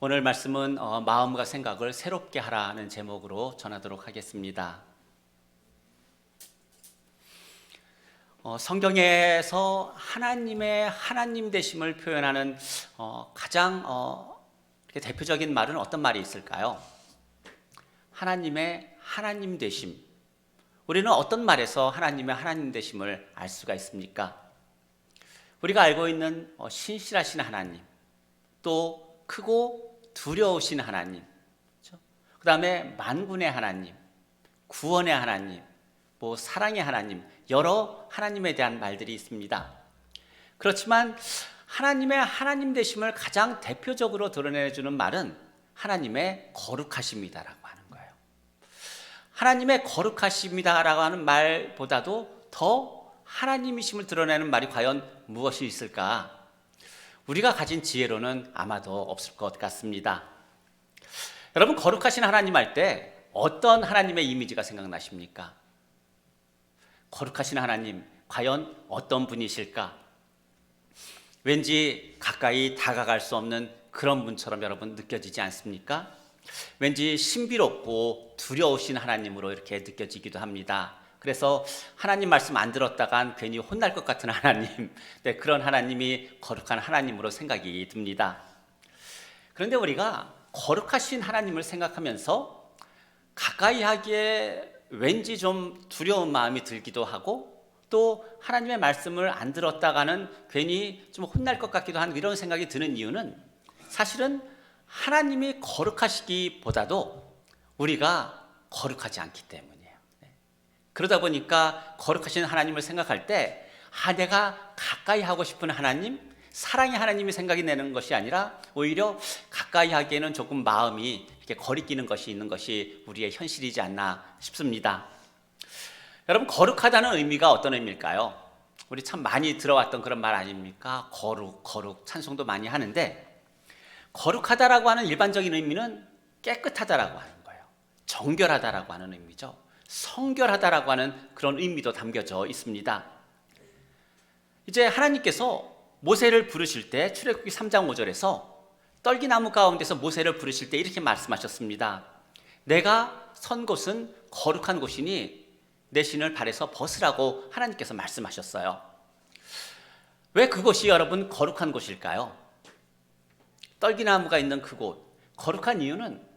오늘 말씀은 마음과 생각을 새롭게 하라는 제목으로 전하도록 하겠습니다. 성경에서 하나님의 하나님 되심을 표현하는 가장 이렇게 대표적인 말은 어떤 말이 있을까요? 하나님의 하나님 되심. 우리는 어떤 말에서 하나님의 하나님 되심을 알 수가 있습니까? 우리가 알고 있는 신실하신 하나님, 또 크고 두려우신 하나님, 그 다음에 만군의 하나님, 구원의 하나님, 사랑의 하나님, 여러 하나님에 대한 말들이 있습니다. 그렇지만 하나님의 하나님 되심을 가장 대표적으로 드러내주는 말은 하나님의 거룩하십니다라고 하는 거예요. 하나님의 거룩하십니다라고 하는 말보다도 더 하나님이심을 드러내는 말이 과연 무엇이 있을까? 우리가 가진 지혜로는 아마도 없을 것 같습니다. 여러분, 거룩하신 하나님 할 때 어떤 하나님의 이미지가 생각나십니까? 거룩하신 하나님, 과연 어떤 분이실까? 왠지 가까이 다가갈 수 없는 그런 분처럼 여러분 느껴지지 않습니까? 왠지 신비롭고 두려우신 하나님으로 이렇게 느껴지기도 합니다. 그래서 하나님 말씀 안 들었다간 괜히 혼날 것 같은 하나님, 그런 하나님이 거룩한 하나님으로 생각이 듭니다. 그런데 우리가 거룩하신 하나님을 생각하면서 가까이 하기에 왠지 좀 두려운 마음이 들기도 하고, 또 하나님의 말씀을 안 들었다가는 괜히 좀 혼날 것 같기도 한 이런 생각이 드는 이유는 사실은 하나님이 거룩하시기보다도 우리가 거룩하지 않기 때문이에요. 그러다 보니까 거룩하신 하나님을 생각할 때 내가 가까이 하고 싶은 하나님, 사랑의 하나님이 생각이 나는 것이 아니라 오히려 가까이 하기에는 조금 마음이 이렇게 거리끼는 것이 있는 것이 우리의 현실이지 않나 싶습니다. 여러분, 거룩하다는 의미가 어떤 의미일까요? 우리 참 많이 들어왔던 그런 말 아닙니까? 거룩 찬송도 많이 하는데, 거룩하다라고 하는 일반적인 의미는 깨끗하다라고 하는 거예요. 정결하다라고 하는 의미죠. 성결하다라고 하는 그런 의미도 담겨져 있습니다. 이제 하나님께서 모세를 부르실 때 출애굽기 3장 5절에서 떨기나무 가운데서 모세를 부르실 때 이렇게 말씀하셨습니다. 내가 선 곳은 거룩한 곳이니 내 신을 발에서 벗으라고 하나님께서 말씀하셨어요. 왜 그곳이 여러분 거룩한 곳일까요? 떨기나무가 있는 그곳, 거룩한 이유는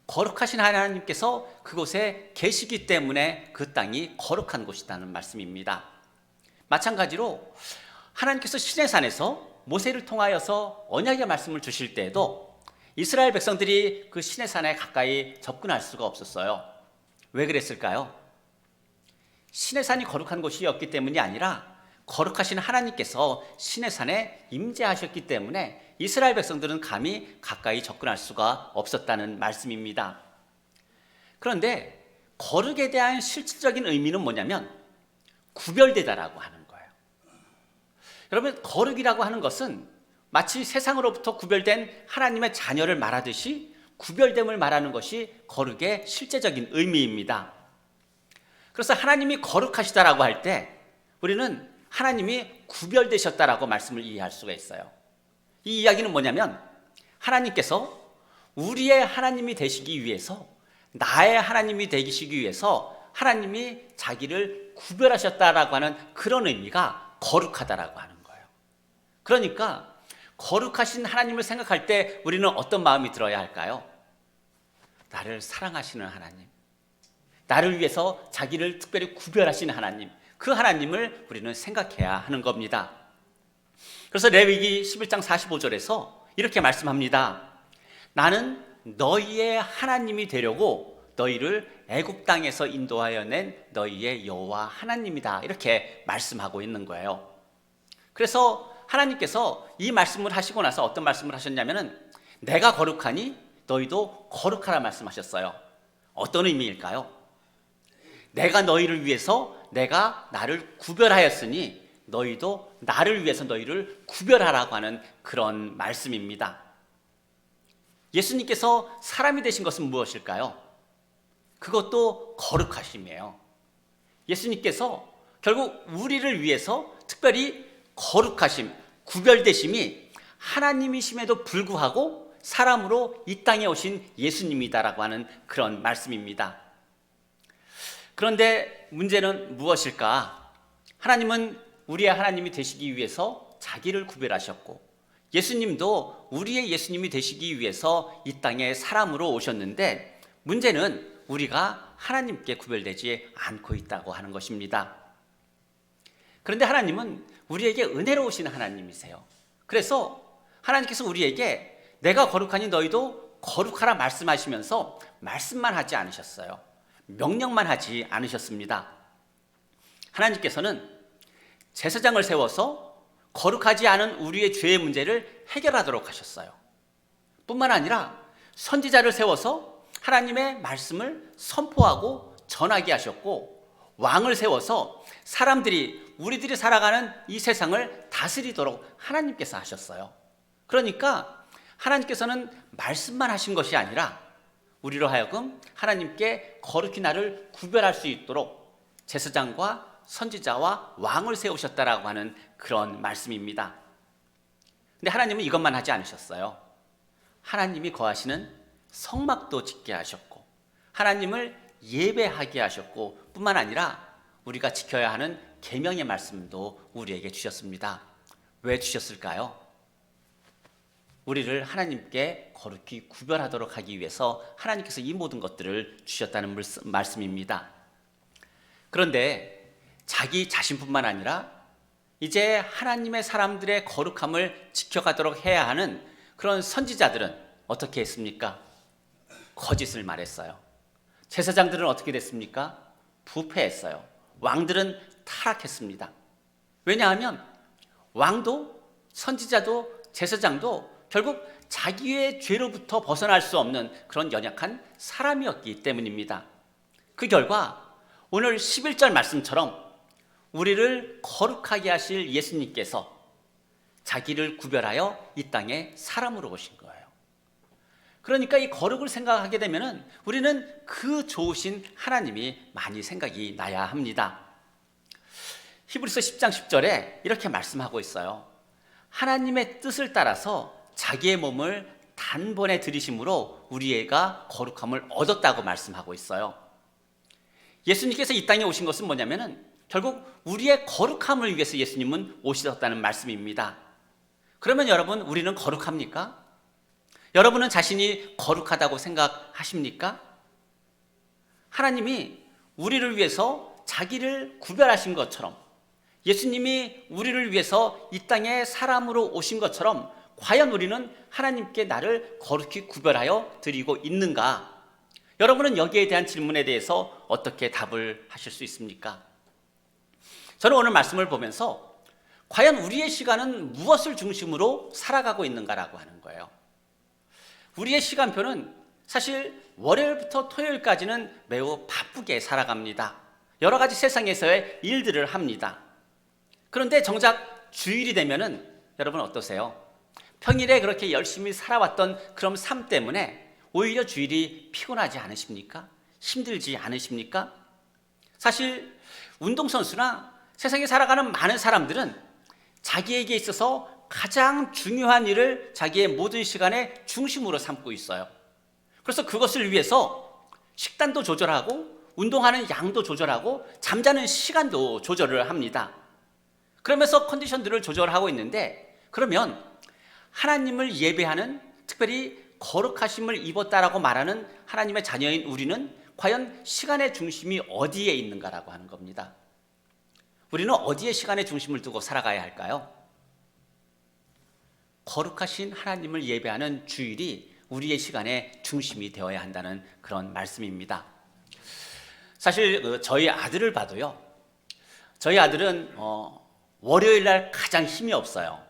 거룩하신 하나님께서 그곳에 계시기 때문에 그 땅이 거룩한 곳이라는 말씀입니다. 마찬가지로 하나님께서 시내산에서 모세를 통하여서 언약의 말씀을 주실 때에도 이스라엘 백성들이 그 시내산에 가까이 접근할 수가 없었어요. 왜 그랬을까요? 시내산이 거룩한 곳이었기 때문이 아니라 거룩하신 하나님께서 시내산에 임재하셨기 때문에 이스라엘 백성들은 감히 가까이 접근할 수가 없었다는 말씀입니다. 그런데 거룩에 대한 실질적인 의미는 뭐냐면 구별되다라고 하는 거예요. 여러분, 거룩이라고 하는 것은 마치 세상으로부터 구별된 하나님의 자녀를 말하듯이 구별됨을 말하는 것이 거룩의 실제적인 의미입니다. 그래서 하나님이 거룩하시다라고 할 때 우리는 하나님이 구별되셨다라고 말씀을 이해할 수가 있어요. 이 이야기는 뭐냐면 하나님께서 우리의 하나님이 되시기 위해서, 나의 하나님이 되시기 위해서 하나님이 자기를 구별하셨다라고 하는 그런 의미가 거룩하다라고 하는 거예요. 그러니까 거룩하신 하나님을 생각할 때 우리는 어떤 마음이 들어야 할까요? 나를 사랑하시는 하나님, 나를 위해서 자기를 특별히 구별하시는 하나님, 그 하나님을 우리는 생각해야 하는 겁니다. 그래서 레위기 11장 45절에서 이렇게 말씀합니다. 나는 너희의 하나님이 되려고 너희를 애굽 땅에서 인도하여 낸 너희의 여호와 하나님이다, 이렇게 말씀하고 있는 거예요. 그래서 하나님께서 이 말씀을 하시고 나서 어떤 말씀을 하셨냐면은 내가 거룩하니 너희도 거룩하라 말씀하셨어요. 어떤 의미일까요? 내가 너희를 위해서 내가 나를 구별하였으니 너희도 나를 위해서 너희를 구별하라고 하는 그런 말씀입니다. 예수님께서 사람이 되신 것은 무엇일까요? 그것도 거룩하심이에요. 예수님께서 결국 우리를 위해서 특별히 거룩하심, 구별되심이 하나님이심에도 불구하고 사람으로 이 땅에 오신 예수님이다라고 하는 그런 말씀입니다. 그런데 문제는 무엇일까? 하나님은 우리의 하나님이 되시기 위해서 자기를 구별하셨고, 예수님도 우리의 예수님이 되시기 위해서 이 땅에 사람으로 오셨는데, 문제는 우리가 하나님께 구별되지 않고 있다고 하는 것입니다. 그런데 하나님은 우리에게 은혜로우신 하나님이세요. 그래서 하나님께서 우리에게 내가 거룩하니 너희도 거룩하라 말씀하시면서 말씀만 하지 않으셨어요. 명령만 하지 않으셨습니다. 하나님께서는 제사장을 세워서 거룩하지 않은 우리의 죄의 문제를 해결하도록 하셨어요. 뿐만 아니라 선지자를 세워서 하나님의 말씀을 선포하고 전하게 하셨고, 왕을 세워서 사람들이, 우리들이 살아가는 이 세상을 다스리도록 하나님께서 하셨어요. 그러니까 하나님께서는 말씀만 하신 것이 아니라 우리로 하여금 하나님께 거룩히 나를 구별할 수 있도록 제사장과 선지자와 왕을 세우셨다라고 하는 그런 말씀입니다. 근데 하나님은 이것만 하지 않으셨어요. 하나님이 거하시는 성막도 짓게 하셨고, 하나님을 예배하게 하셨고, 뿐만 아니라 우리가 지켜야 하는 계명의 말씀도 우리에게 주셨습니다. 왜 주셨을까요? 우리를 하나님께 거룩히 구별하도록 하기 위해서 하나님께서 이 모든 것들을 주셨다는 말씀입니다. 그런데 자기 자신뿐만 아니라 이제 하나님의 사람들의 거룩함을 지켜가도록 해야 하는 그런 선지자들은 어떻게 했습니까? 거짓을 말했어요. 제사장들은 어떻게 됐습니까? 부패했어요. 왕들은 타락했습니다. 왜냐하면 왕도 선지자도 제사장도 결국 자기의 죄로부터 벗어날 수 없는 그런 연약한 사람이었기 때문입니다. 그 결과 오늘 11절 말씀처럼 우리를 거룩하게 하실 예수님께서 자기를 구별하여 이 땅에 사람으로 오신 거예요. 그러니까 이 거룩을 생각하게 되면 우리는 그 좋으신 하나님이 많이 생각이 나야 합니다. 히브리서 10장 10절에 이렇게 말씀하고 있어요. 하나님의 뜻을 따라서 자기의 몸을 단번에 들이심으로 우리가 거룩함을 얻었다고 말씀하고 있어요. 예수님께서 이 땅에 오신 것은 뭐냐면은 결국 우리의 거룩함을 위해서 예수님은 오셨다는 말씀입니다. 그러면 여러분, 우리는 거룩합니까? 여러분은 자신이 거룩하다고 생각하십니까? 하나님이 우리를 위해서 자기를 구별하신 것처럼, 예수님이 우리를 위해서 이 땅에 사람으로 오신 것처럼 과연 우리는 하나님께 나를 거룩히 구별하여 드리고 있는가? 여러분은 여기에 대한 질문에 대해서 어떻게 답을 하실 수 있습니까? 저는 오늘 말씀을 보면서 과연 우리의 시간은 무엇을 중심으로 살아가고 있는가라고 하는 거예요. 우리의 시간표는 사실 월요일부터 토요일까지는 매우 바쁘게 살아갑니다. 여러 가지 세상에서의 일들을 합니다. 그런데 정작 주일이 되면은 여러분 어떠세요? 평일에 그렇게 열심히 살아왔던 그런 삶 때문에 오히려 주일이 피곤하지 않으십니까? 힘들지 않으십니까? 사실 운동선수나 세상에 살아가는 많은 사람들은 자기에게 있어서 가장 중요한 일을 자기의 모든 시간의 중심으로 삼고 있어요. 그래서 그것을 위해서 식단도 조절하고 운동하는 양도 조절하고 잠자는 시간도 조절을 합니다. 그러면서 컨디션들을 조절하고 있는데, 그러면 하나님을 예배하는, 특별히 거룩하심을 입었다라고 말하는 하나님의 자녀인 우리는 과연 시간의 중심이 어디에 있는가라고 하는 겁니다. 우리는 어디에 시간의 중심을 두고 살아가야 할까요? 거룩하신 하나님을 예배하는 주일이 우리의 시간의 중심이 되어야 한다는 그런 말씀입니다. 사실 저희 아들을 봐도요, 저희 아들은 월요일 날 가장 힘이 없어요.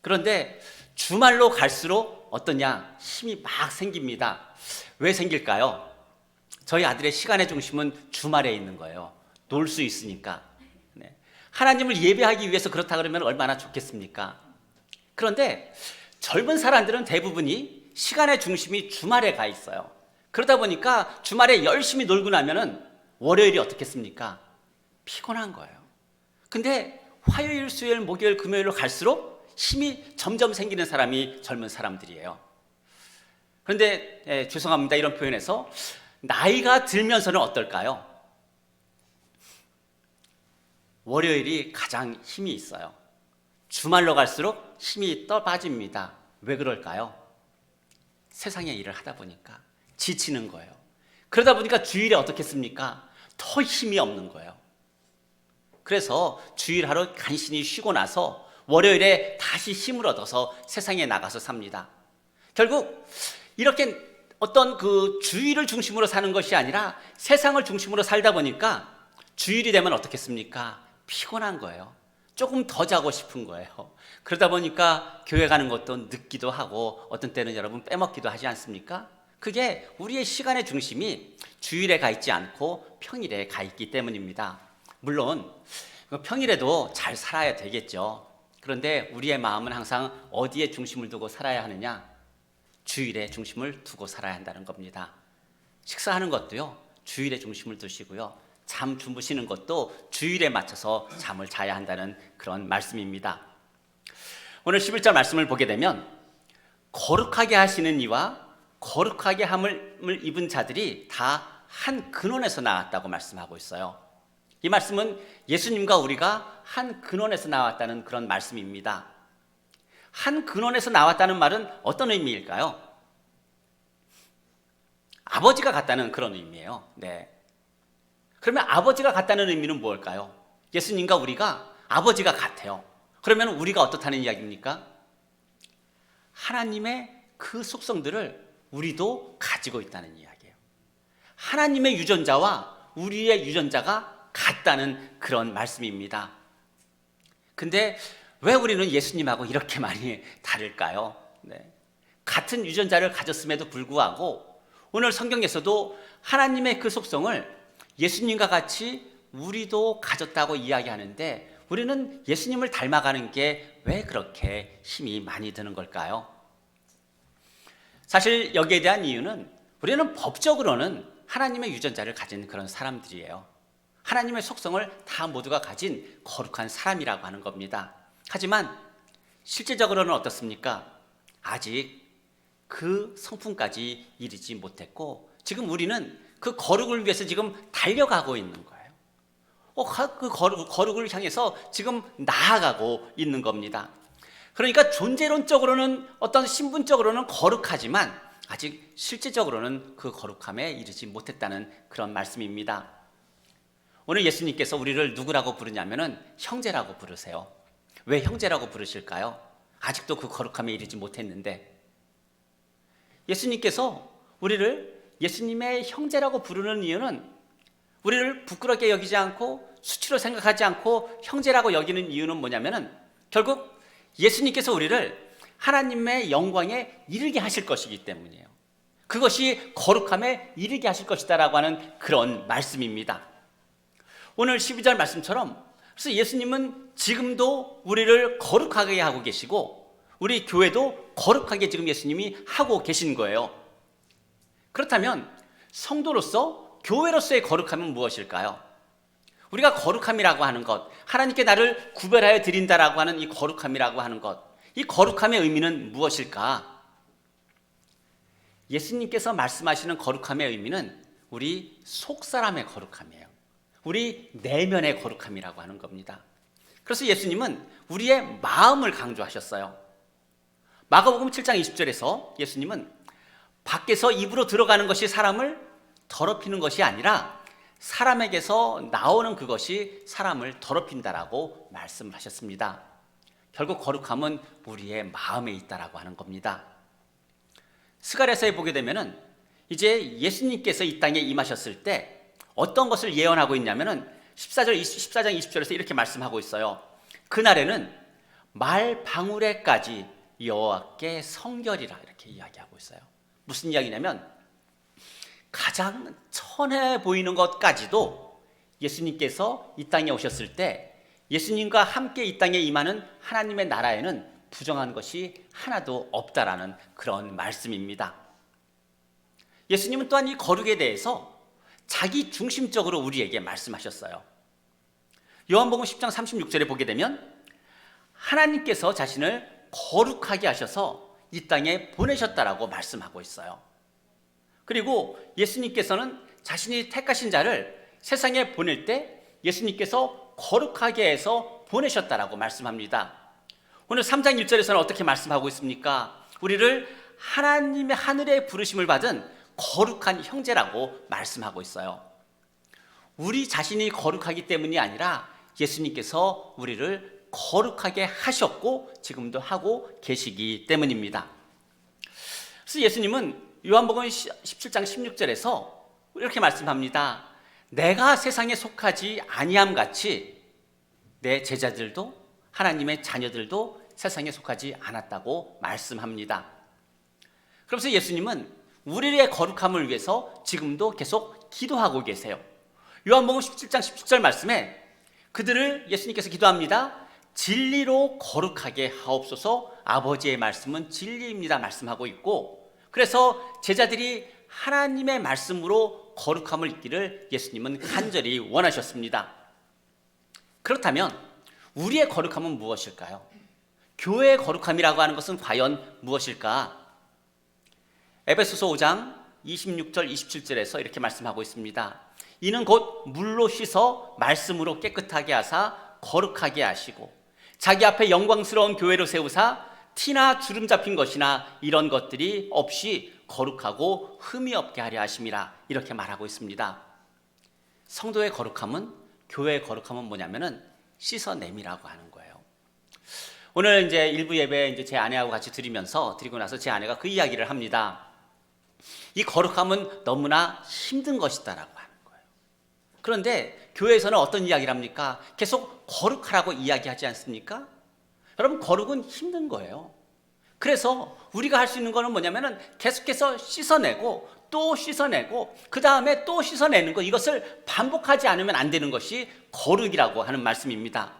그런데 주말로 갈수록 어떠냐? 힘이 막 생깁니다. 왜 생길까요? 저희 아들의 시간의 중심은 주말에 있는 거예요. 놀 수 있으니까. 네. 하나님을 예배하기 위해서 그렇다 그러면 얼마나 좋겠습니까? 그런데 젊은 사람들은 대부분이 시간의 중심이 주말에 가 있어요. 그러다 보니까 주말에 열심히 놀고 나면은 월요일이 어떻겠습니까? 피곤한 거예요. 근데 화요일, 수요일, 목요일, 금요일로 갈수록 힘이 점점 생기는 사람이 젊은 사람들이에요. 그런데 죄송합니다. 이런 표현에서 나이가 들면서는 어떨까요? 월요일이 가장 힘이 있어요. 주말로 갈수록 힘이 빠집니다. 왜 그럴까요? 세상의 일을 하다 보니까 지치는 거예요. 그러다 보니까 주일에 어떻겠습니까? 더 힘이 없는 거예요. 그래서 주일 하루 간신히 쉬고 나서 월요일에 다시 힘을 얻어서 세상에 나가서 삽니다. 결국 이렇게 어떤 그 주일을 중심으로 사는 것이 아니라 세상을 중심으로 살다 보니까 주일이 되면 어떻겠습니까? 피곤한 거예요. 조금 더 자고 싶은 거예요. 그러다 보니까 교회 가는 것도 늦기도 하고 어떤 때는 여러분 빼먹기도 하지 않습니까? 그게 우리의 시간의 중심이 주일에 가 있지 않고 평일에 가 있기 때문입니다. 물론 평일에도 잘 살아야 되겠죠. 그런데 우리의 마음은 항상 어디에 중심을 두고 살아야 하느냐? 주일에 중심을 두고 살아야 한다는 겁니다. 식사하는 것도요, 주일에 중심을 두시고요. 잠 주무시는 것도 주일에 맞춰서 잠을 자야 한다는 그런 말씀입니다. 오늘 11절 말씀을 보게 되면 거룩하게 하시는 이와 거룩하게 함을 입은 자들이 다 한 근원에서 나왔다고 말씀하고 있어요. 이 말씀은 예수님과 우리가 한 근원에서 나왔다는 그런 말씀입니다. 한 근원에서 나왔다는 말은 어떤 의미일까요? 아버지가 같다는 그런 의미예요. 네. 그러면 아버지가 같다는 의미는 뭘까요? 예수님과 우리가 아버지가 같아요. 그러면 우리가 어떻다는 이야기입니까? 하나님의 그 속성들을 우리도 가지고 있다는 이야기예요. 하나님의 유전자와 우리의 유전자가 같다는 그런 말씀입니다. 근데 왜 우리는 예수님하고 이렇게 많이 다를까요? 네. 같은 유전자를 가졌음에도 불구하고 오늘 성경에서도 하나님의 그 속성을 예수님과 같이 우리도 가졌다고 이야기하는데 우리는 예수님을 닮아가는 게 왜 그렇게 힘이 많이 드는 걸까요? 사실 여기에 대한 이유는 우리는 법적으로는 하나님의 유전자를 가진 그런 사람들이에요. 하나님의 속성을 다 모두가 가진 거룩한 사람이라고 하는 겁니다. 하지만 실제적으로는 어떻습니까? 아직 그 성품까지 이르지 못했고 지금 우리는 그 거룩을 위해서 지금 달려가고 있는 거예요. 그 거룩을 향해서 지금 나아가고 있는 겁니다. 그러니까 존재론적으로는 어떤 신분적으로는 거룩하지만 아직 실제적으로는 그 거룩함에 이르지 못했다는 그런 말씀입니다. 오늘 예수님께서 우리를 누구라고 부르냐면은 형제라고 부르세요. 왜 형제라고 부르실까요? 아직도 그 거룩함에 이르지 못했는데 예수님께서 우리를 예수님의 형제라고 부르는 이유는 우리를 부끄럽게 여기지 않고 수치로 생각하지 않고 형제라고 여기는 이유는 뭐냐면은 결국 예수님께서 우리를 하나님의 영광에 이르게 하실 것이기 때문이에요. 그것이 거룩함에 이르게 하실 것이다라고 하는 그런 말씀입니다. 오늘 12절 말씀처럼 그래서 예수님은 지금도 우리를 거룩하게 하고 계시고 우리 교회도 거룩하게 지금 예수님이 하고 계신 거예요. 그렇다면 성도로서 교회로서의 거룩함은 무엇일까요? 우리가 거룩함이라고 하는 것, 하나님께 나를 구별하여 드린다라고 하는 이 거룩함이라고 하는 것, 이 거룩함의 의미는 무엇일까? 예수님께서 말씀하시는 거룩함의 의미는 우리 속사람의 거룩함이에요. 우리 내면의 거룩함이라고 하는 겁니다. 그래서 예수님은 우리의 마음을 강조하셨어요. 마가복음 7장 20절에서 예수님은 밖에서 입으로 들어가는 것이 사람을 더럽히는 것이 아니라 사람에게서 나오는 그것이 사람을 더럽힌다라고 말씀을 하셨습니다. 결국 거룩함은 우리의 마음에 있다라고 하는 겁니다. 스가랴서에 보게 되면은 이제 예수님께서 이 땅에 임하셨을 때 어떤 것을 예언하고 있냐면은 14장 20절에서 이렇게 말씀하고 있어요. 그날에는 말 방울에까지 여호와께 성결이라 이렇게 이야기하고 있어요. 무슨 이야기냐면 가장 천해 보이는 것까지도 예수님께서 이 땅에 오셨을 때 예수님과 함께 이 땅에 임하는 하나님의 나라에는 부정한 것이 하나도 없다라는 그런 말씀입니다. 예수님은 또한 이 거룩에 대해서 자기 중심적으로 우리에게 말씀하셨어요. 요한복음 10장 36절에 보게 되면 하나님께서 자신을 거룩하게 하셔서 이 땅에 보내셨다라고 말씀하고 있어요. 그리고 예수님께서는 자신이 택하신 자를 세상에 보낼 때 예수님께서 거룩하게 해서 보내셨다라고 말씀합니다. 오늘 3장 1절에서는 어떻게 말씀하고 있습니까? 우리를 하나님의 하늘의 부르심을 받은 거룩한 형제라고 말씀하고 있어요. 우리 자신이 거룩하기 때문이 아니라 예수님께서 우리를 거룩하게 하셨고 지금도 하고 계시기 때문입니다. 그래서 예수님은 요한복음 17장 16절에서 이렇게 말씀합니다. 내가 세상에 속하지 아니함 같이 내 제자들도 하나님의 자녀들도 세상에 속하지 않았다고 말씀합니다. 그러면서 예수님은 우리의 거룩함을 위해서 지금도 계속 기도하고 계세요. 요한복음 17장 17절 말씀에 그들을 예수님께서 기도합니다. 진리로 거룩하게 하옵소서. 아버지의 말씀은 진리입니다 말씀하고 있고, 그래서 제자들이 하나님의 말씀으로 거룩함을 잊기를 예수님은 간절히 원하셨습니다. 그렇다면 우리의 거룩함은 무엇일까요? 교회의 거룩함이라고 하는 것은 과연 무엇일까? 에베소서 5장 26절 27절에서 이렇게 말씀하고 있습니다. 이는 곧 물로 씻어 말씀으로 깨끗하게 하사 거룩하게 하시고 자기 앞에 영광스러운 교회로 세우사 티나 주름 잡힌 것이나 이런 것들이 없이 거룩하고 흠이 없게 하려 하심이라, 이렇게 말하고 있습니다. 성도의 거룩함은, 교회의 거룩함은 뭐냐면은 씻어냄이라고 하는 거예요. 오늘 이제 일부 예배 제 아내하고 같이 드리고 나서 제 아내가 그 이야기를 합니다. 이 거룩함은 너무나 힘든 것이다라고 하는 거예요. 그런데 교회에서는 어떤 이야기를 합니까? 계속 거룩하라고 이야기하지 않습니까? 여러분, 거룩은 힘든 거예요. 그래서 우리가 할 수 있는 거는 뭐냐면은 계속해서 씻어내고 또 씻어내고 그 다음에 또 씻어내는 것, 이것을 반복하지 않으면 안 되는 것이 거룩이라고 하는 말씀입니다.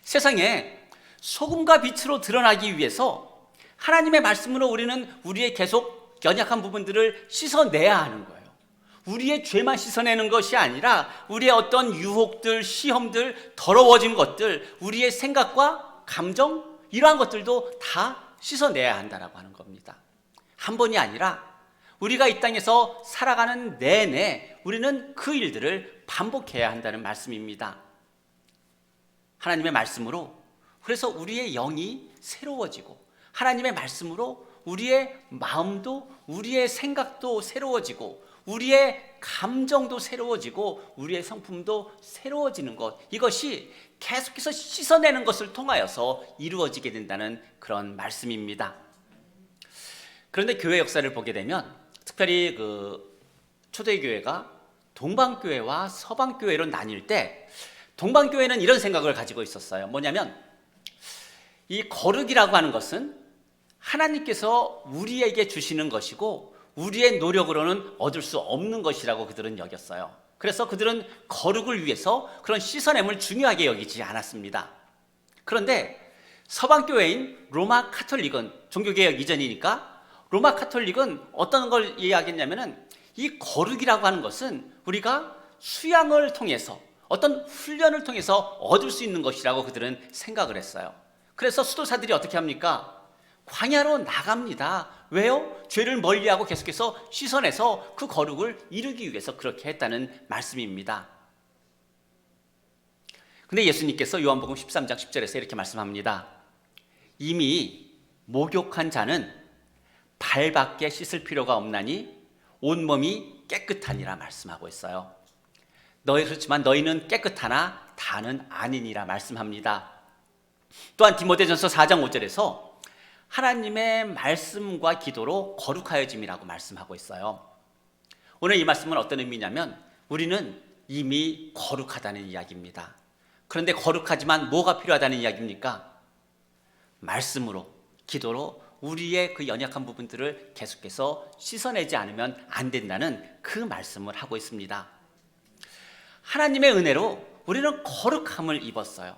세상에 소금과 빛으로 드러나기 위해서 하나님의 말씀으로 우리는 우리의 계속 연약한 부분들을 씻어내야 하는 거예요. 우리의 죄만 씻어내는 것이 아니라 우리의 어떤 유혹들, 시험들, 더러워진 것들, 우리의 생각과 감정, 이러한 것들도 다 씻어내야 한다라고 하는 겁니다. 한 번이 아니라 우리가 이 땅에서 살아가는 내내 우리는 그 일들을 반복해야 한다는 말씀입니다. 하나님의 말씀으로, 그래서 우리의 영이 새로워지고 하나님의 말씀으로 우리의 마음도, 우리의 생각도 새로워지고 우리의 감정도 새로워지고 우리의 성품도 새로워지는 것, 이것이 계속해서 씻어내는 것을 통하여서 이루어지게 된다는 그런 말씀입니다. 그런데 교회 역사를 보게 되면 특별히 초대교회가 동방교회와 서방교회로 나뉠 때 동방교회는 이런 생각을 가지고 있었어요. 뭐냐면 이 거룩이라고 하는 것은 하나님께서 우리에게 주시는 것이고 우리의 노력으로는 얻을 수 없는 것이라고 그들은 여겼어요. 그래서 그들은 거룩을 위해서 그런 씻어냄을 중요하게 여기지 않았습니다. 그런데 서방교회인 로마 카톨릭은, 종교개혁 이전이니까 로마 카톨릭은 어떤 걸 이야기했냐면은 이 거룩이라고 하는 것은 우리가 수양을 통해서, 어떤 훈련을 통해서 얻을 수 있는 것이라고 그들은 생각을 했어요. 그래서 수도사들이 어떻게 합니까? 광야로 나갑니다. 왜요? 죄를 멀리하고 계속해서 씻어내서 그 거룩을 이루기 위해서 그렇게 했다는 말씀입니다. 근데 예수님께서 요한복음 13장 10절에서 이렇게 말씀합니다. 이미 목욕한 자는 발밖에 씻을 필요가 없나니 온몸이 깨끗하니라 말씀하고 있어요. 그렇지만 너희는 깨끗하나 다는 아니니라 말씀합니다. 또한 디모데전서 4장 5절에서 하나님의 말씀과 기도로 거룩하여짐이라고 말씀하고 있어요. 오늘 이 말씀은 어떤 의미냐면 우리는 이미 거룩하다는 이야기입니다. 그런데 거룩하지만 뭐가 필요하다는 이야기입니까? 말씀으로, 기도로 우리의 그 연약한 부분들을 계속해서 씻어내지 않으면 안 된다는 그 말씀을 하고 있습니다. 하나님의 은혜로 우리는 거룩함을 입었어요.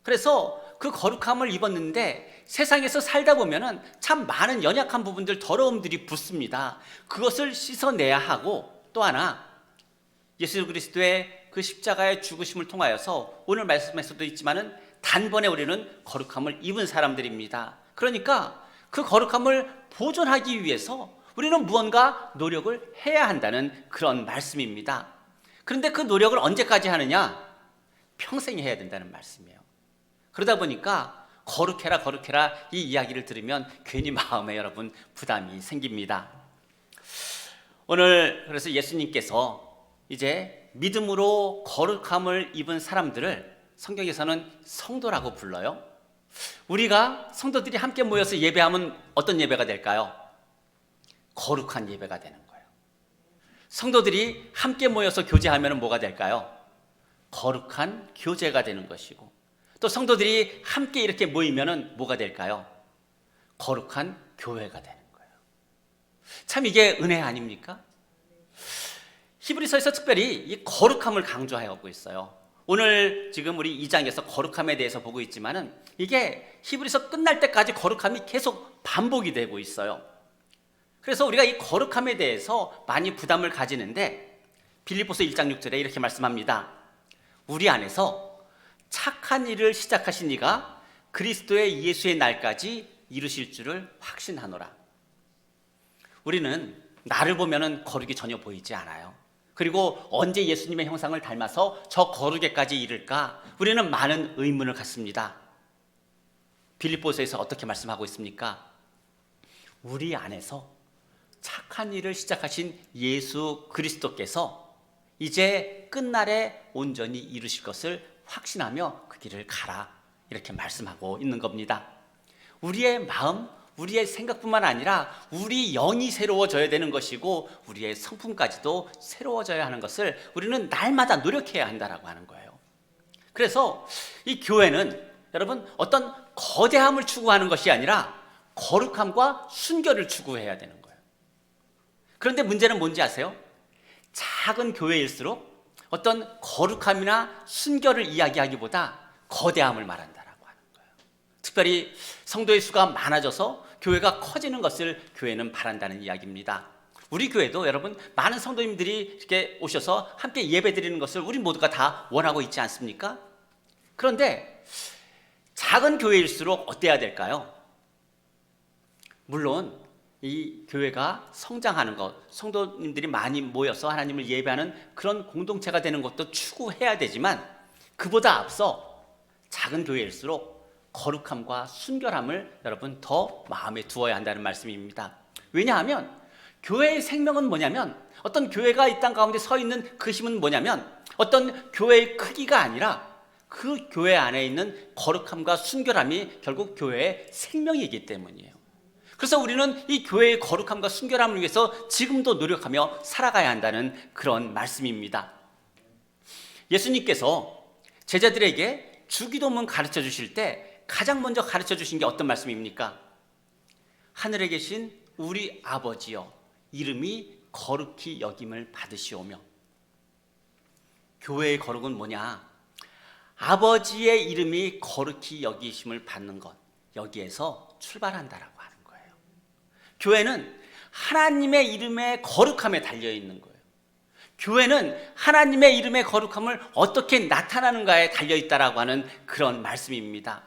그래서 그 거룩함을 입었는데 세상에서 살다 보면은 참 많은 연약한 부분들, 더러움들이 붙습니다. 그것을 씻어내야 하고, 또 하나 예수 그리스도의 그 십자가의 죽으심을 통하여서 오늘 말씀에서도 있지만은 단번에 우리는 거룩함을 입은 사람들입니다. 그러니까 그 거룩함을 보존하기 위해서 우리는 무언가 노력을 해야 한다는 그런 말씀입니다. 그런데 그 노력을 언제까지 하느냐? 평생 해야 된다는 말씀이에요. 그러다 보니까 거룩해라 거룩해라 이 이야기를 들으면 괜히 마음에 여러분 부담이 생깁니다. 오늘 그래서 예수님께서 이제 믿음으로 거룩함을 입은 사람들을 성경에서는 성도라고 불러요. 우리가 성도들이 함께 모여서 예배하면 어떤 예배가 될까요? 거룩한 예배가 되는 거예요. 성도들이 함께 모여서 교제하면 뭐가 될까요? 거룩한 교제가 되는 것이고, 또 성도들이 함께 이렇게 모이면 뭐가 될까요? 거룩한 교회가 되는 거예요. 참 이게 은혜 아닙니까? 히브리서에서 특별히 이 거룩함을 강조하고 있어요. 오늘 지금 우리 2장에서 거룩함에 대해서 보고 있지만은 이게 히브리서 끝날 때까지 거룩함이 계속 반복이 되고 있어요. 그래서 우리가 이 거룩함에 대해서 많이 부담을 가지는데 빌립보서 1장 6절에 이렇게 말씀합니다. 우리 안에서 착한 일을 시작하신 이가 그리스도의 예수의 날까지 이루실 줄을 확신하노라. 우리는 나를 보면은 거룩이 전혀 보이지 않아요. 그리고 언제 예수님의 형상을 닮아서 저 거룩에까지 이를까? 우리는 많은 의문을 갖습니다. 빌립보서에서 어떻게 말씀하고 있습니까? 우리 안에서 착한 일을 시작하신 예수 그리스도께서 이제 끝날에 온전히 이루실 것을 확신하며 그 길을 가라, 이렇게 말씀하고 있는 겁니다. 우리의 마음, 우리의 생각뿐만 아니라 우리 영이 새로워져야 되는 것이고 우리의 성품까지도 새로워져야 하는 것을 우리는 날마다 노력해야 한다라고 하는 거예요. 그래서 이 교회는 여러분 어떤 거대함을 추구하는 것이 아니라 거룩함과 순결을 추구해야 되는 거예요. 그런데 문제는 뭔지 아세요? 작은 교회일수록 어떤 거룩함이나 순결을 이야기하기보다 거대함을 말한다라고 하는 거예요. 특별히 성도의 수가 많아져서 교회가 커지는 것을 교회는 바란다는 이야기입니다. 우리 교회도 여러분 많은 성도님들이 이렇게 오셔서 함께 예배 드리는 것을 우리 모두가 다 원하고 있지 않습니까? 그런데 작은 교회일수록 어때야 될까요? 물론 이 교회가 성장하는 것, 성도님들이 많이 모여서 하나님을 예배하는 그런 공동체가 되는 것도 추구해야 되지만 그보다 앞서 작은 교회일수록 거룩함과 순결함을 여러분 더 마음에 두어야 한다는 말씀입니다. 왜냐하면 교회의 생명은 뭐냐면, 어떤 교회가 이 땅 가운데 서 있는 그 힘은 뭐냐면 어떤 교회의 크기가 아니라 그 교회 안에 있는 거룩함과 순결함이 결국 교회의 생명이기 때문이에요. 그래서 우리는 이 교회의 거룩함과 순결함을 위해서 지금도 노력하며 살아가야 한다는 그런 말씀입니다. 예수님께서 제자들에게 주기도문 가르쳐 주실 때 가장 먼저 가르쳐 주신 게 어떤 말씀입니까? 하늘에 계신 우리 아버지여, 이름이 거룩히 여김을 받으시오며. 교회의 거룩은 뭐냐? 아버지의 이름이 거룩히 여기심을 받는 것, 여기에서 출발한다라고 하는 거예요. 교회는 하나님의 이름의 거룩함에 달려있는 거예요. 교회는 하나님의 이름의 거룩함을 어떻게 나타나는가에 달려있다라고 하는 그런 말씀입니다.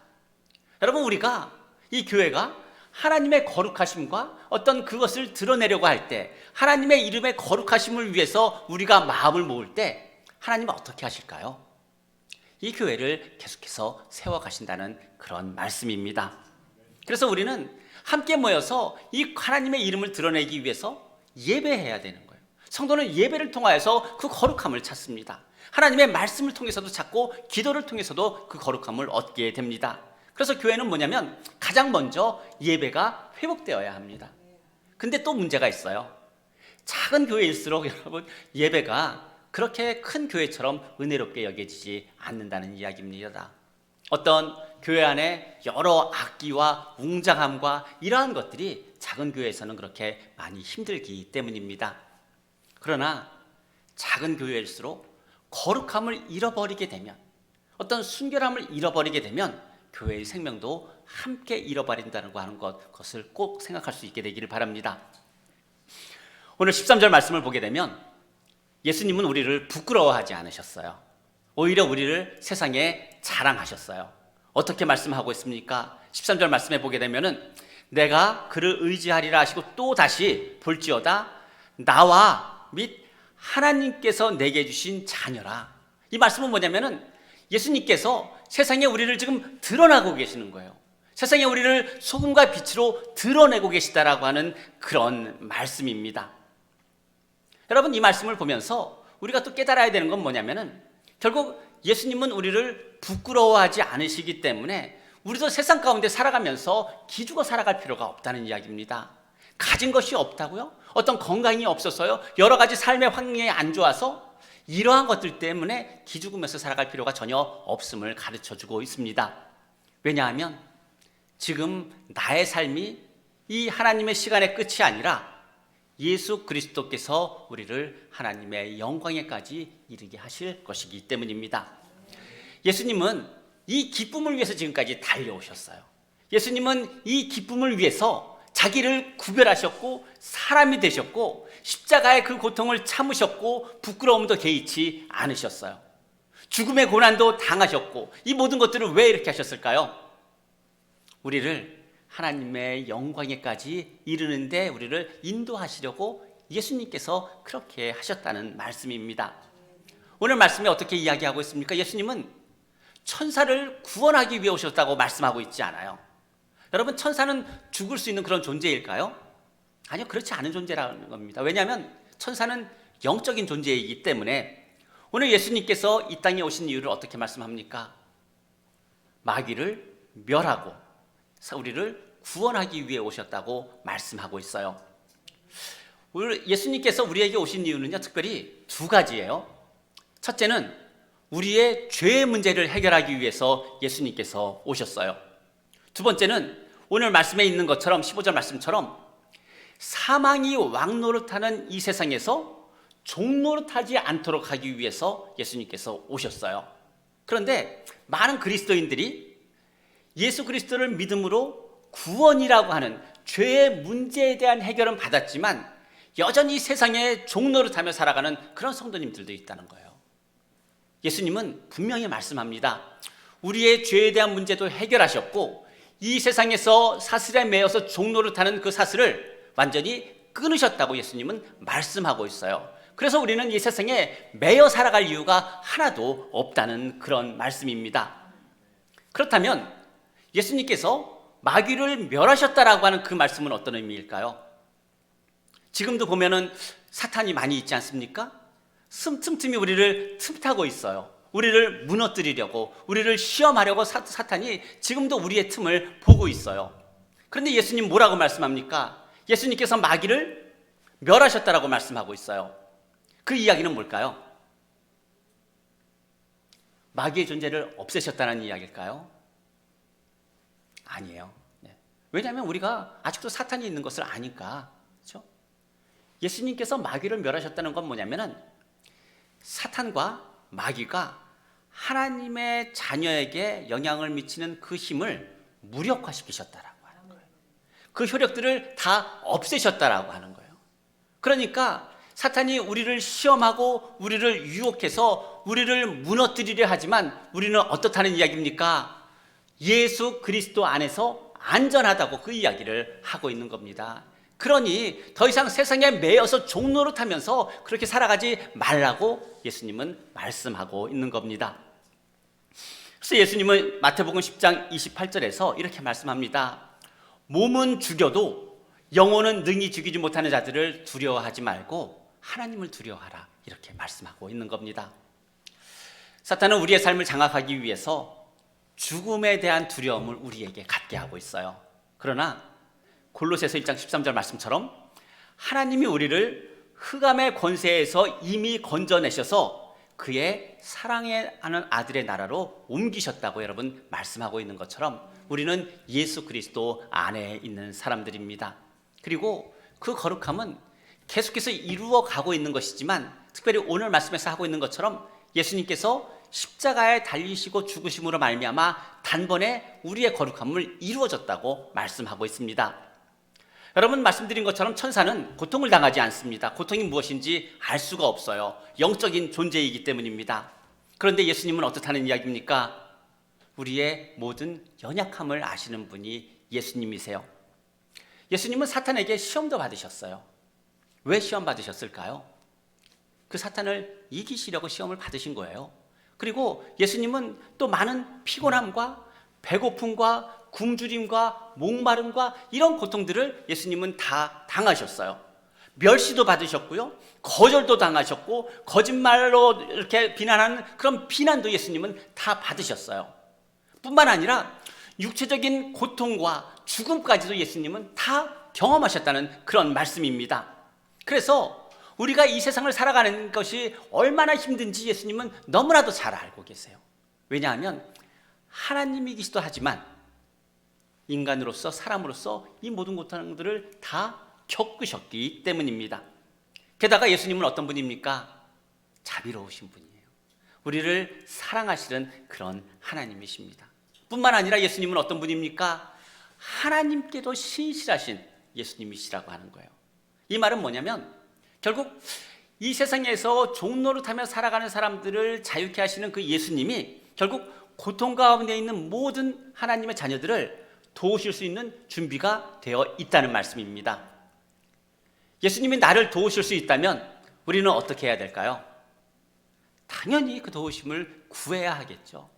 여러분, 우리가 이 교회가 하나님의 거룩하심과 어떤 그것을 드러내려고 할 때, 하나님의 이름의 거룩하심을 위해서 우리가 마음을 모을 때 하나님은 어떻게 하실까요? 이 교회를 계속해서 세워가신다는 그런 말씀입니다. 그래서 우리는 함께 모여서 이 하나님의 이름을 드러내기 위해서 예배해야 되는 거예요. 성도는 예배를 통하여서 그 거룩함을 찾습니다. 하나님의 말씀을 통해서도 찾고 기도를 통해서도 그 거룩함을 얻게 됩니다. 그래서 교회는 뭐냐면 가장 먼저 예배가 회복되어야 합니다. 근데 또 문제가 있어요. 작은 교회일수록 여러분 예배가 그렇게 큰 교회처럼 은혜롭게 여겨지지 않는다는 이야기입니다. 어떤 교회 안에 여러 악기와 웅장함과 이러한 것들이 작은 교회에서는 그렇게 많이 힘들기 때문입니다. 그러나 작은 교회일수록 거룩함을 잃어버리게 되면, 어떤 순결함을 잃어버리게 되면 교회의 생명도 함께 잃어버린다는 거 하는 것을 꼭 생각할 수 있게 되기를 바랍니다. 오늘 13절 말씀을 보게 되면 예수님은 우리를 부끄러워하지 않으셨어요. 오히려 우리를 세상에 자랑하셨어요. 어떻게 말씀하고 있습니까? 13절 말씀에 보게 되면은 내가 그를 의지하리라 하시고 또 다시 볼지어다 나와 및 하나님께서 내게 주신 자녀라. 이 말씀은 뭐냐면은 예수님께서 세상에 우리를 지금 드러나고 계시는 거예요. 세상에 우리를 소금과 빛으로 드러내고 계시다라고 하는 그런 말씀입니다. 여러분, 이 말씀을 보면서 우리가 또 깨달아야 되는 건 뭐냐면은 결국 예수님은 우리를 부끄러워하지 않으시기 때문에 우리도 세상 가운데 살아가면서 기죽어 살아갈 필요가 없다는 이야기입니다. 가진 것이 없다고요? 어떤 건강이 없어서요? 여러 가지 삶의 환경이 안 좋아서 이러한 것들 때문에 기죽으면서 살아갈 필요가 전혀 없음을 가르쳐주고 있습니다. 왜냐하면 지금 나의 삶이 이 하나님의 시간의 끝이 아니라 예수 그리스도께서 우리를 하나님의 영광에까지 이르게 하실 것이기 때문입니다. 예수님은 이 기쁨을 위해서 지금까지 달려오셨어요. 예수님은 이 기쁨을 위해서 자기를 구별하셨고 사람이 되셨고 십자가의 그 고통을 참으셨고 부끄러움도 개의치 않으셨어요. 죽음의 고난도 당하셨고 이 모든 것들을 왜 이렇게 하셨을까요? 우리를 하나님의 영광에까지 이르는데 우리를 인도하시려고 예수님께서 그렇게 하셨다는 말씀입니다. 오늘 말씀에 어떻게 이야기하고 있습니까? 예수님은 천사를 구원하기 위해 오셨다고 말씀하고 있지 않아요. 여러분, 천사는 죽을 수 있는 그런 존재일까요? 아니요, 그렇지 않은 존재라는 겁니다. 왜냐하면 천사는 영적인 존재이기 때문에 오늘 예수님께서 이 땅에 오신 이유를 어떻게 말씀합니까? 마귀를 멸하고 우리를 구원하기 위해 오셨다고 말씀하고 있어요. 예수님께서 우리에게 오신 이유는요, 특별히 두 가지예요. 첫째는 우리의 죄의 문제를 해결하기 위해서 예수님께서 오셨어요. 두 번째는 오늘 말씀에 있는 것처럼 15절 말씀처럼 사망이 왕노릇하는 이 세상에서 종노릇하지 않도록 하기 위해서 예수님께서 오셨어요. 그런데 많은 그리스도인들이 예수 그리스도를 믿음으로 구원이라고 하는 죄의 문제에 대한 해결은 받았지만 여전히 세상에 종노릇하며 살아가는 그런 성도님들도 있다는 거예요. 예수님은 분명히 말씀합니다. 우리의 죄에 대한 문제도 해결하셨고 이 세상에서 사슬에 매여서 종노릇하는 그 사슬을 완전히 끊으셨다고 예수님은 말씀하고 있어요. 그래서 우리는 이 세상에 매여 살아갈 이유가 하나도 없다는 그런 말씀입니다. 그렇다면 예수님께서 마귀를 멸하셨다라고 하는 그 말씀은 어떤 의미일까요? 지금도 보면은 사탄이 많이 있지 않습니까? 틈틈이 우리를 틈타고 있어요. 우리를 무너뜨리려고, 우리를 시험하려고 사탄이 지금도 우리의 틈을 보고 있어요. 그런데 예수님 뭐라고 말씀합니까? 예수님께서 마귀를 멸하셨다라고 말씀하고 있어요. 그 이야기는 뭘까요? 마귀의 존재를 없애셨다는 이야기일까요? 아니에요. 왜냐하면 우리가 아직도 사탄이 있는 것을 아니까. 그렇죠? 예수님께서 마귀를 멸하셨다는 건 뭐냐면은 사탄과 마귀가 하나님의 자녀에게 영향을 미치는 그 힘을 무력화시키셨다라고 하는 거예요. 그 효력들을 다 없애셨다라고 하는 거예요. 그러니까 사탄이 우리를 시험하고 우리를 유혹해서 우리를 무너뜨리려 하지만 우리는 어떻다는 이야기입니까? 예수 그리스도 안에서 안전하다고 그 이야기를 하고 있는 겁니다. 그러니 더 이상 세상에 매여서 종노릇하면서 그렇게 살아가지 말라고 예수님은 말씀하고 있는 겁니다. 그래서 예수님은 마태복음 10장 28절에서 이렇게 말씀합니다. 몸은 죽여도 영혼은 능히 죽이지 못하는 자들을 두려워하지 말고 하나님을 두려워하라, 이렇게 말씀하고 있는 겁니다. 사탄은 우리의 삶을 장악하기 위해서 죽음에 대한 두려움을 우리에게 갖게 하고 있어요. 그러나 골로새서 1장 13절 말씀처럼 하나님이 우리를 흑암의 권세에서 이미 건져내셔서 그의 사랑하는 아들의 나라로 옮기셨다고 여러분 말씀하고 있는 것처럼 우리는 예수 그리스도 안에 있는 사람들입니다. 그리고 그 거룩함은 계속해서 이루어 가고 있는 것이지만 특별히 오늘 말씀에서 하고 있는 것처럼 예수님께서 십자가에 달리시고 죽으심으로 말미암아 단번에 우리의 거룩함을 이루어졌다고 말씀하고 있습니다. 여러분, 말씀드린 것처럼 천사는 고통을 당하지 않습니다. 고통이 무엇인지 알 수가 없어요. 영적인 존재이기 때문입니다. 그런데 예수님은 어떻다는 이야기입니까? 우리의 모든 연약함을 아시는 분이 예수님이세요. 예수님은 사탄에게 시험도 받으셨어요. 왜 시험 받으셨을까요? 그 사탄을 이기시려고 시험을 받으신 거예요. 그리고 예수님은 또 많은 피곤함과 배고픔과 굶주림과 목마름과 이런 고통들을 예수님은 다 당하셨어요. 멸시도 받으셨고요, 거절도 당하셨고, 거짓말로 이렇게 비난하는 그런 비난도 예수님은 다 받으셨어요. 뿐만 아니라 육체적인 고통과 죽음까지도 예수님은 다 경험하셨다는 그런 말씀입니다. 그래서 우리가 이 세상을 살아가는 것이 얼마나 힘든지 예수님은 너무나도 잘 알고 계세요. 왜냐하면 하나님이기도 하지만 인간으로서, 사람으로서 이 모든 고통들을 다 겪으셨기 때문입니다. 게다가 예수님은 어떤 분입니까? 자비로우신 분이에요. 우리를 사랑하시는 그런 하나님이십니다. 뿐만 아니라 예수님은 어떤 분입니까? 하나님께도 신실하신 예수님이시라고 하는 거예요. 이 말은 뭐냐면 결국 이 세상에서 종노릇하며 살아가는 사람들을 자유케 하시는 그 예수님이 결국 고통 가운데 있는 모든 하나님의 자녀들을 도우실 수 있는 준비가 되어 있다는 말씀입니다. 예수님이 나를 도우실 수 있다면 우리는 어떻게 해야 될까요? 당연히 그 도우심을 구해야 하겠죠.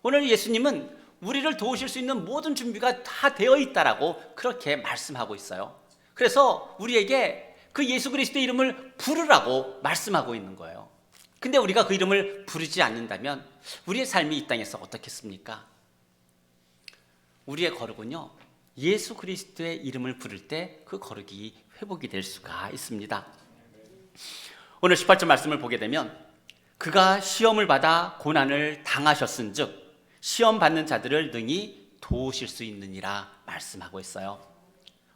오늘 예수님은 우리를 도우실 수 있는 모든 준비가 다 되어 있다라고 그렇게 말씀하고 있어요. 그래서 우리에게 그 예수 그리스도의 이름을 부르라고 말씀하고 있는 거예요. 근데 우리가 그 이름을 부르지 않는다면 우리의 삶이 이 땅에서 어떻겠습니까? 우리의 거룩은요, 예수 그리스도의 이름을 부를 때 그 거룩이 회복이 될 수가 있습니다. 오늘 18절 말씀을 보게 되면 그가 시험을 받아 고난을 당하셨은즉 시험 받는 자들을 능히 도우실 수 있느니라 말씀하고 있어요.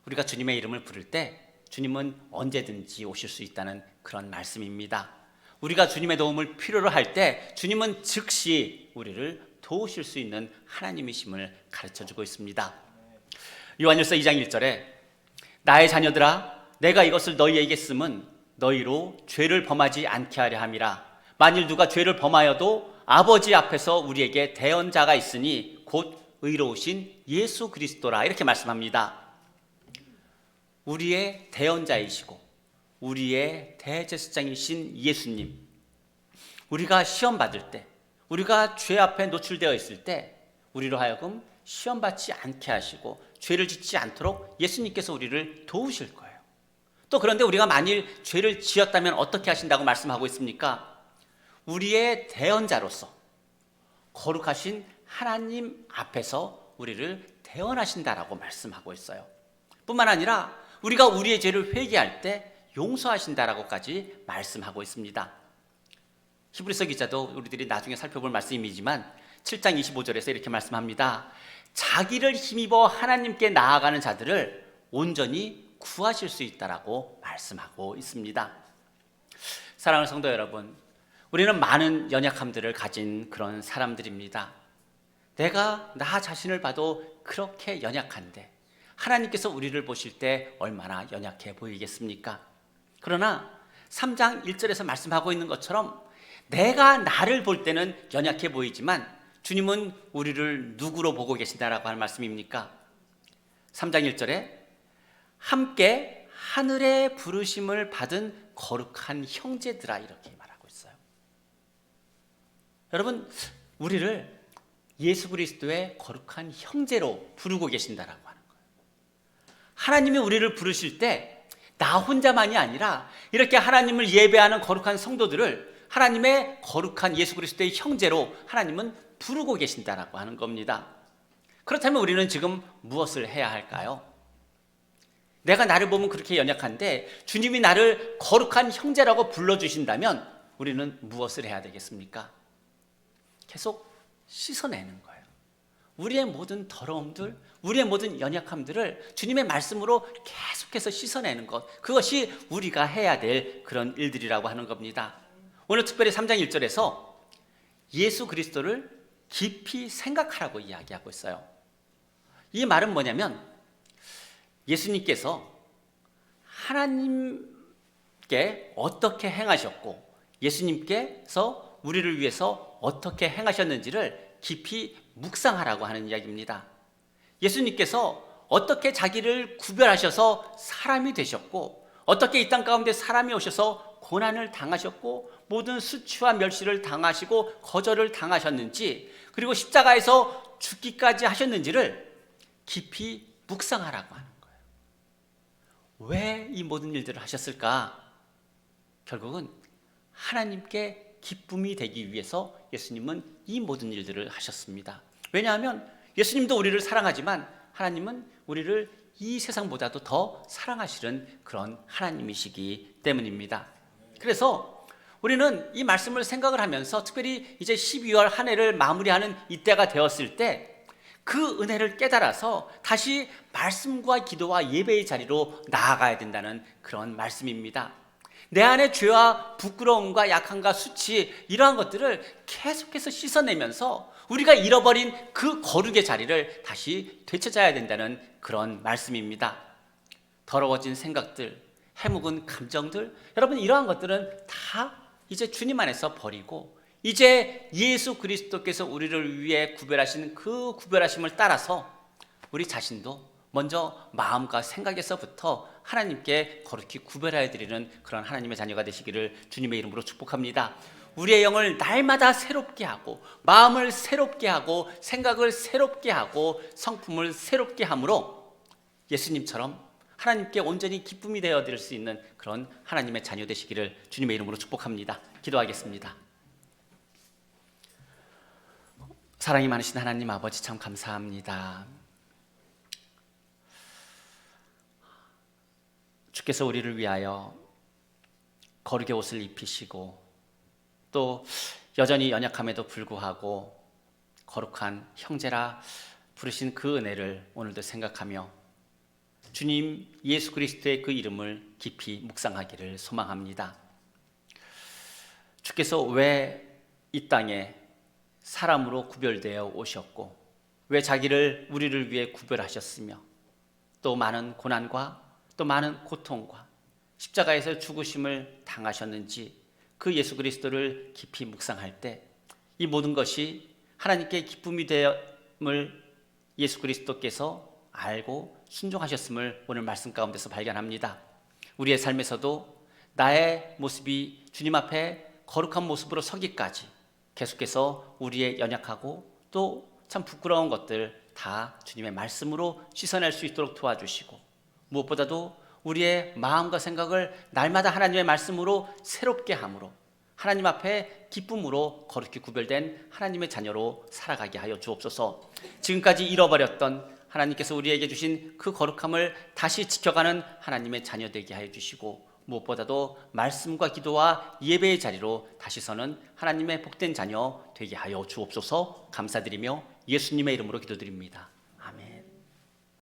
우리가 주님의 이름을 부를 때 주님은 언제든지 오실 수 있다는 그런 말씀입니다. 우리가 주님의 도움을 필요로 할 때 주님은 즉시 우리를 도우실 수 있는 하나님이심을 가르쳐주고 있습니다. 요한일서 2장 1절에 나의 자녀들아 내가 이것을 너희에게 쓰면 너희로 죄를 범하지 않게 하려 함이라. 만일 누가 죄를 범하여도 아버지 앞에서 우리에게 대언자가 있으니 곧 의로우신 예수 그리스도라 이렇게 말씀합니다. 우리의 대언자이시고 우리의 대제사장이신 예수님, 우리가 시험 받을 때, 우리가 죄 앞에 노출되어 있을 때 우리로 하여금 시험 받지 않게 하시고 죄를 짓지 않도록 예수님께서 우리를 도우실 거예요. 또 그런데 우리가 만일 죄를 지었다면 어떻게 하신다고 말씀하고 있습니까? 우리의 대언자로서 거룩하신 하나님 앞에서 우리를 대언하신다라고 말씀하고 있어요. 뿐만 아니라 우리가 우리의 죄를 회개할 때 용서하신다라고까지 말씀하고 있습니다. 히브리서 기자도 우리들이 나중에 살펴볼 말씀이지만 7장 25절에서 이렇게 말씀합니다. 자기를 힘입어 하나님께 나아가는 자들을 온전히 구하실 수 있다라고 말씀하고 있습니다. 사랑하는 성도 여러분, 우리는 많은 연약함들을 가진 그런 사람들입니다. 내가 나 자신을 봐도 그렇게 연약한데 하나님께서 우리를 보실 때 얼마나 연약해 보이겠습니까? 그러나 3장 1절에서 말씀하고 있는 것처럼 내가 나를 볼 때는 연약해 보이지만 주님은 우리를 누구로 보고 계신다라고 하는 말씀입니까? 3장 1절에 함께 하늘의 부르심을 받은 거룩한 형제들아 이렇게 말하고 있어요. 여러분, 우리를 예수 그리스도의 거룩한 형제로 부르고 계신다라고 하는 거예요. 하나님이 우리를 부르실 때 나 혼자만이 아니라 이렇게 하나님을 예배하는 거룩한 성도들을 하나님의 거룩한 예수 그리스도의 형제로 하나님은 부르고 계신다라고 하는 겁니다. 그렇다면 우리는 지금 무엇을 해야 할까요? 내가 나를 보면 그렇게 연약한데 주님이 나를 거룩한 형제라고 불러주신다면 우리는 무엇을 해야 되겠습니까? 계속 씻어내는 거예요. 우리의 모든 더러움들, 우리의 모든 연약함들을 주님의 말씀으로 계속해서 씻어내는 것, 그것이 우리가 해야 될 그런 일들이라고 하는 겁니다. 오늘 특별히 3장 1절에서 예수 그리스도를 깊이 생각하라고 이야기하고 있어요. 이 말은 뭐냐면 예수님께서 하나님께 어떻게 행하셨고 예수님께서 우리를 위해서 어떻게 행하셨는지를 깊이 묵상하라고 하는 이야기입니다. 예수님께서 어떻게 자기를 구별하셔서 사람이 되셨고, 어떻게 이 땅 가운데 사람이 오셔서 고난을 당하셨고 모든 수치와 멸시를 당하시고 거절을 당하셨는지, 그리고 십자가에서 죽기까지 하셨는지를 깊이 묵상하라고 하는 거예요. 왜 이 모든 일들을 하셨을까? 결국은 하나님께 기쁨이 되기 위해서 예수님은 이 모든 일들을 하셨습니다. 왜냐하면 예수님도 우리를 사랑하지만 하나님은 우리를 이 세상보다도 더 사랑하시는 그런 하나님이시기 때문입니다. 그래서 우리는 이 말씀을 생각을 하면서, 특별히 이제 12월 한 해를 마무리하는 이때가 되었을 때 그 은혜를 깨달아서 다시 말씀과 기도와 예배의 자리로 나아가야 된다는 그런 말씀입니다. 내 안의 죄와 부끄러움과 약함과 수치, 이러한 것들을 계속해서 씻어내면서 우리가 잃어버린 그 거룩의 자리를 다시 되찾아야 된다는 그런 말씀입니다. 더러워진 생각들, 해묵은 감정들, 여러분 이러한 것들은 다 이제 주님 안에서 버리고 이제 예수 그리스도께서 우리를 위해 구별하신 그 구별하심을 따라서 우리 자신도 먼저 마음과 생각에서부터 하나님께 거룩히 구별하여 드리는 그런 하나님의 자녀가 되시기를 주님의 이름으로 축복합니다. 우리의 영을 날마다 새롭게 하고 마음을 새롭게 하고 생각을 새롭게 하고 성품을 새롭게 함으로 예수님처럼 하나님께 온전히 기쁨이 되어 드릴 수 있는 그런 하나님의 자녀 되시기를 주님의 이름으로 축복합니다. 기도하겠습니다. 사랑이 많으신 하나님 아버지, 참 감사합니다. 주께서 우리를 위하여 거룩의 옷을 입히시고 또 여전히 연약함에도 불구하고 거룩한 형제라 부르신 그 은혜를 오늘도 생각하며 주님 예수 그리스도의 그 이름을 깊이 묵상하기를 소망합니다. 주께서 왜 이 땅에 사람으로 구별되어 오셨고 왜 자기를 우리를 위해 구별하셨으며 또 많은 고난과 또 많은 고통과 십자가에서 죽으심을 당하셨는지 그 예수 그리스도를 깊이 묵상할 때 이 모든 것이 하나님께 기쁨이 되음을 예수 그리스도께서 알고 순종하셨음을 오늘 말씀 가운데서 발견합니다. 우리의 삶에서도 나의 모습이 주님 앞에 거룩한 모습으로 서기까지 계속해서 우리의 연약하고 또 참 부끄러운 것들 다 주님의 말씀으로 씻어낼 수 있도록 도와주시고, 무엇보다도 우리의 마음과 생각을 날마다 하나님의 말씀으로 새롭게 함으로 하나님 앞에 기쁨으로 거룩히 구별된 하나님의 자녀로 살아가게 하여 주옵소서. 지금까지 잃어버렸던 하나님께서 우리에게 주신 그 거룩함을 다시 지켜가는 하나님의 자녀 되게 하여 주시고, 무엇보다도 말씀과 기도와 예배의 자리로 다시 서는 하나님의 복된 자녀 되게 하여 주옵소서. 감사드리며 예수님의 이름으로 기도드립니다.